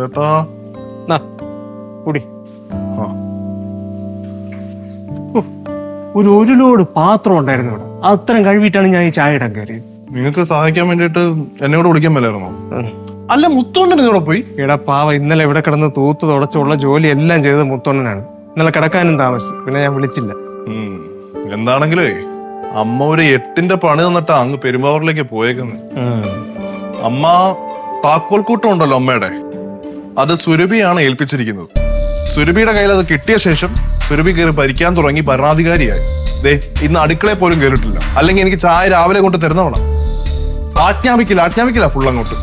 ചേട്ടാ കുടി. ഒരു ലോഡ് പാത്രം ഉണ്ടായിരുന്നു ഇവിടെ. അത്രയും കഴുകിയിട്ടാണ് ഞാൻ ഈ ചായ ഇടാൻ കയറിയത്. നിങ്ങൾക്ക് സഹായിക്കാൻ വേണ്ടിട്ട് എന്നെ കൂടെ വിളിക്കാൻ മേലായിരുന്നോ? അല്ല, മുത്തോണ്ടൻ ഇവിടെ പോയി. എടാ പാവ, ഇന്നലെ ഇവിടെ കിടന്ന് തൂത്ത് തുടച്ചുള്ള ജോലി എല്ലാം ചെയ്തത് മുത്തോണ്ണനാണ്. ഇന്നലെ കിടക്കാനും താമസിച്ചു, പിന്നെ ഞാൻ വിളിച്ചില്ല. എന്താണെങ്കിലേ അമ്മ ഒരു 8ന്റെ പണി തന്നിട്ടാ അങ്ങ് പെരുമ്പാവൂരിലേക്ക് പോയേക്കുന്നത്. അമ്മ താക്കോൽക്കൂട്ടം ഉണ്ടല്ലോ അമ്മയുടെ, അത് സുരഭിയാണ് ഏൽപ്പിച്ചിരിക്കുന്നത്. സുരഭിയുടെ കയ്യിൽ അത് കിട്ടിയ ശേഷം സുരഭി കയറി ഭരിക്കാൻ തുടങ്ങി ഭരണാധികാരിയായി. ഇന്ന് അടുക്കളയിൽ പോലും കയറിയിട്ടില്ല. അല്ലെങ്കിൽ എനിക്ക് ചായ രാവിലെ കൊണ്ട് തരുന്നവണം. ആജ്ഞാപിക്കില്ല ഫുൾ അങ്ങോട്ട്.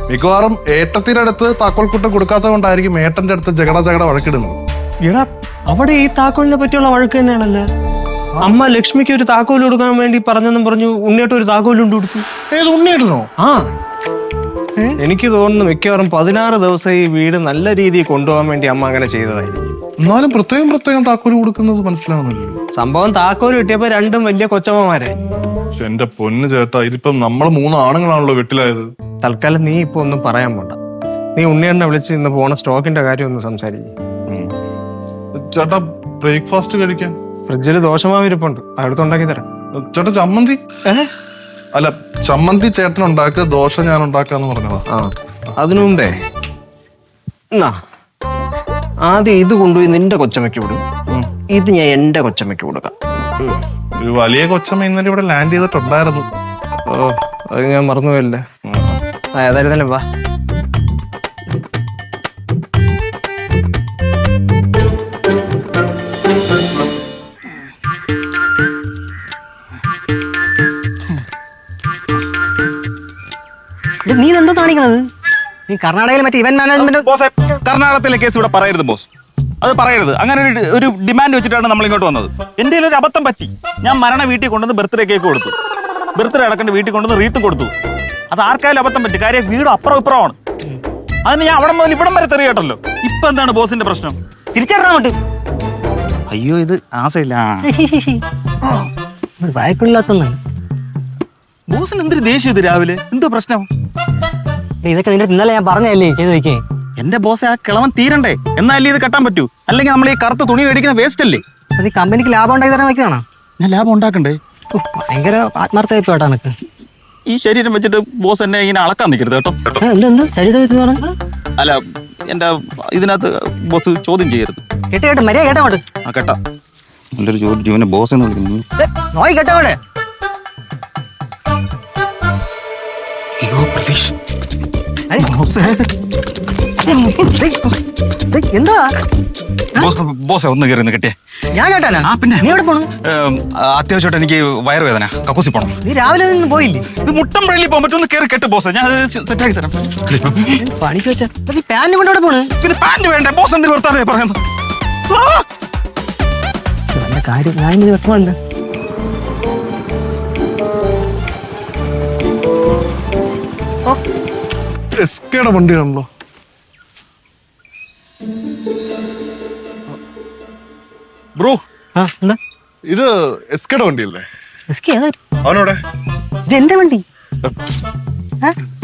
മിക്കവാറും ഏട്ടത്തിന്റെ അടുത്ത് താക്കോൽക്കൂട്ടം കൊടുക്കാത്തത് കൊണ്ടായിരിക്കും ഏട്ടന്റെ അടുത്ത് ജഗട വഴക്കിടുന്നത്. എടാ, അവിടെ ഈ താക്കോലിനെ പറ്റിയുള്ള വഴക്ക് തന്നെയാണല്ലേ. അമ്മ ലക്ഷ്മിക്ക് ഒരു താക്കോൽ കൊടുക്കാൻ വേണ്ടി പറഞ്ഞെന്നും പറഞ്ഞു ഉണ്ണിയേട്ടൻ ഒരു താക്കോലുണ്ട് കൊടുത്തു. ഏത് ഉണ്ണിയേട്ടനോ? ആ, എനിക്ക് തോന്നുന്നു മിക്കവാറും 16 ദിവസം ഈ വീട് നല്ല രീതിയിൽ കൊണ്ടുപോകാൻ വേണ്ടി അമ്മ അങ്ങനെ ചെയ്തതായിരിക്കും. എന്നാലും പ്രത്യേകം താക്കോല് കൊടുക്കുന്നത് മനസ്സിലാവുന്നില്ല. സംഭവം താക്കോല് കിട്ടിയപ്പോ രണ്ടും വലിയ കൊച്ചമ്മമാരായി. എന്റെ പൊന്ന് ചേട്ടാ, ഇതിപ്പം നമ്മൾ 3 ആണുങ്ങളാണല്ലോ വീട്ടിലായത്. തൽക്കാലം നീ ഇപ്പൊ ഒന്നും പറയാൻ പോണ്ട. നീ ഉണ്ണിയേട്ടനെ വിളിച്ച് ഇന്ന് പോണ സ്റ്റോക്കിന്റെ കാര്യം ഒന്ന് സംസാരിക്കും. ചേട്ടാ, ബ്രേക്ക്ഫാസ്റ്റ് കഴിക്കാൻ ഫ്രിഡ്ജിൽ ദോശമാവ് ഇരിപ്പുണ്ട്, അടുത്തുണ്ടാക്കി തരാം. ചേട്ടാ, ചമ്മന്തി അല്ല, ചമ്മന്തി ചേട്ടൻ ഉണ്ടാക്കുക, ദോശ ഞാൻ ഉണ്ടാക്കാന്ന് പറഞ്ഞതാ. അതിനു മുമ്പേ ആദ്യം ഇത് കൊണ്ടുപോയി നിന്റെ കൊച്ചമ്മയ്ക്ക് വിടും, ഇത് ഞാൻ എന്റെ കൊച്ചമ്മയ്ക്ക് കൊടുക്കാം. ഒരു വലിയ കൊച്ചമ്മ ഇന്നലെ ഇവിടെ ലാൻഡ് ചെയ്തിട്ടുണ്ടായിരുന്നു. ഓ, അത് ഞാൻ മറന്നുപോയല്ലേ. ഏതായിരുന്നല്ലേ, വാ. നീ എന്താ കാണിക്കണത്? നീ കർണാടകയിൽ മറ്റേ ഇവന്റ് മാനേജ്മെന്റ്. കർണാടകത്തിലെ കേസ് ഇവിടെ പറയരുത് ബോസ്, അത് പറയരുത്. അങ്ങനെ ഒരു ഡിമാൻഡ് വെച്ചിട്ടാണ് നമ്മൾ ഇങ്ങോട്ട് വന്നത്. എൻ്റെ ഒരു അബദ്ധം പറ്റി. ഞാൻ മരണ വീട്ടിൽ കൊണ്ടുവന്ന് ബർത്ത്ഡേ കേക്ക് കൊടുത്തു, ബർത്ത്ഡേ അടക്കേണ്ട വീട്ടിൽ കൊണ്ടുവന്ന് റീത്തും കൊടുത്തു. അത് ആർക്കായാലും അബദ്ധം പറ്റി. കാര്യം വീട് അപ്പുറം ഇപ്പുറമാണ്. അതിന് ഞാൻ അവിടെ മുതൽ ഇവിടം വരെ തെറിയട്ടല്ലോ. ഇപ്പൊ എന്താണ് ബോസിന്റെ പ്രശ്നം? തിരിച്ചറിയാമോട്ട്. അയ്യോ, ഇത് ആസയില്ല. വായ്പില്ലാത്ത ബോസിന് എന്തൊരു ദേഷ്യം ഇത് രാവിലെ? എന്തോ പ്രശ്നം? ഇതൊക്കെ നിന്റെ ഇന്നലെ ഞാൻ പറഞ്ഞല്ലേ ചെയ്ത് വെക്കേ. എന്റെ ബോസ്, ആ കിളവൻ തീരണ്ടേ, എന്നാലേ ഇത് കെട്ടാൻ പറ്റൂ. അല്ലെങ്കിൽ നമ്മൾ ഈ കറുത്ത തുണി മേടിക്കുന്ന വേസ്റ്റ് അല്ലേ. അത് ഈ കമ്പനിക്ക് ലാഭം ഉണ്ടാക്കി തരാൻ വെക്കണോ? ഞാൻ ലാഭം ഉണ്ടാക്കണ്ടേ? ഭയങ്കര ആത്മാർത്ഥമായി പോട്ടാ എനക്ക്. ഈ ശരീരം വെച്ചിട്ട് ബോസ് എന്നെ ഇങ്ങനെ അളക്കാൻ നിൽക്കരുത് കേട്ടോ. അല്ല, എന്റെ ഇതിനകത്ത് ബോസ് ചോദ്യം ചെയ്യരുത്. കേട്ടോ മര്യാദ കേട്ടോട്ട്. ആ കേട്ടാ, നല്ലൊരു ജീവനെ ബോസ് എന്ന് വിളിക്കുന്നു. നോയി കേട്ടോടെ. എന്താ ബോസ് ഒന്ന് കയറി കെട്ടിയേ. ഞാൻ കേട്ടാ. പിന്നെ നീ എവിടെ പോണു? അത്യാവശ്യമായിട്ട് എനിക്ക് വയറുവേദന, കക്കൂസി പോണം. നീ രാവിലെ നിന്ന് പോയില്ലേ? ഇത് മുട്ടം പള്ളിയിൽ പോകാൻ പറ്റും. ഒന്ന് കയറി കെട്ട് ബോസ്, ഞാൻ സെറ്റാക്കി തരാം. പണിക്ക് വെച്ചാ പാന്റ് കൊണ്ട് പോണ്. പിന്നെ പാന്റ് വേണ്ടേ ബോസ്? എന്തിനു വർത്താനേ പറയുന്നത്? നല്ല കാര്യം, ഞാൻ ഇത് വെട്ടമല്ല. എസ്കേടെ വണ്ടിയാണല്ലോ. ബ്രോ, ഇത് എസ്കേടെ വണ്ടിയല്ലേ? അവനോടെ? ഇത് എന്റെ വണ്ടി.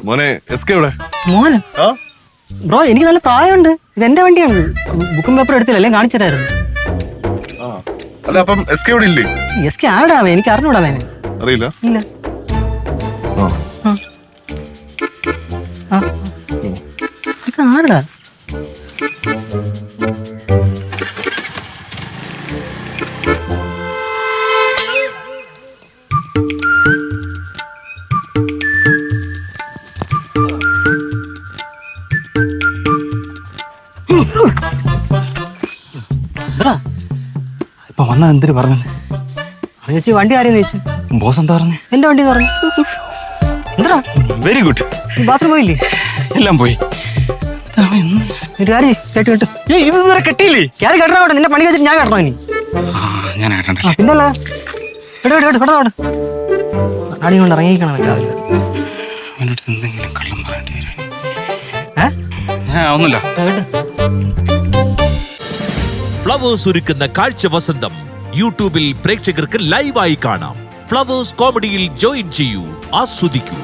മോനെ, എസ്കേ എവിടെ? മോനെ ബ്രോ, എനിക്ക് നല്ല പ്രായമുണ്ട്. ഇത് എന്റെ വണ്ടിയാണ്. ബുക്കും പേപ്പർ എടുത്തില്ലല്ലേ, കാണിച്ചിട്ടായിരുന്നു. അല്ല, അപ്പം എസ്കേ എവിടെ ഇല്ലേ? എസ്കേ ആടാവേ, എനിക്ക് അറിഞ്ഞൂടാവേ. അറിയില്ല. ഇല്ല. ആരടാ? ഇപ്പൊ വന്ന എന്തിനു പറഞ്ഞത്? ചേച്ചി വണ്ടി ആരെയും ചോദിച്ചു. ബോസ് എന്താ പറഞ്ഞു? എന്റെ വണ്ടി പറഞ്ഞു. എന്താ? Very good. നീ ബാത്റൂം പോയില്ലേ? എല്ലാം പോയി. കേട്ട് ഇതുവരെ കെട്ടിയില്ലേ? അത് കെട്ടണോട്ടെ. നിന്റെ പണി വെച്ചിട്ട് ഞാൻ കെട്ടണോ ഇനി? ഞാൻ കേട്ടണ്ടേ. പിന്നല്ല പെട്ടെന്നോട്ട് അടി കൊണ്ട് ഇറങ്ങിക്കണം. രാവിലെ എന്തെങ്കിലും കള്ളം പറയേണ്ടി വരും. ഒന്നുമില്ല. ഫ്ലവേഴ്സ് ഒരുക്കുന്ന കാഴ്ച വസന്തം യൂട്യൂബിൽ പ്രേക്ഷകർക്ക് ലൈവായി കാണാം. ഫ്ലവേഴ്സ് കോമഡിയിൽ ജോയിൻ ചെയ്യൂ, ആസ്വദിക്കൂ.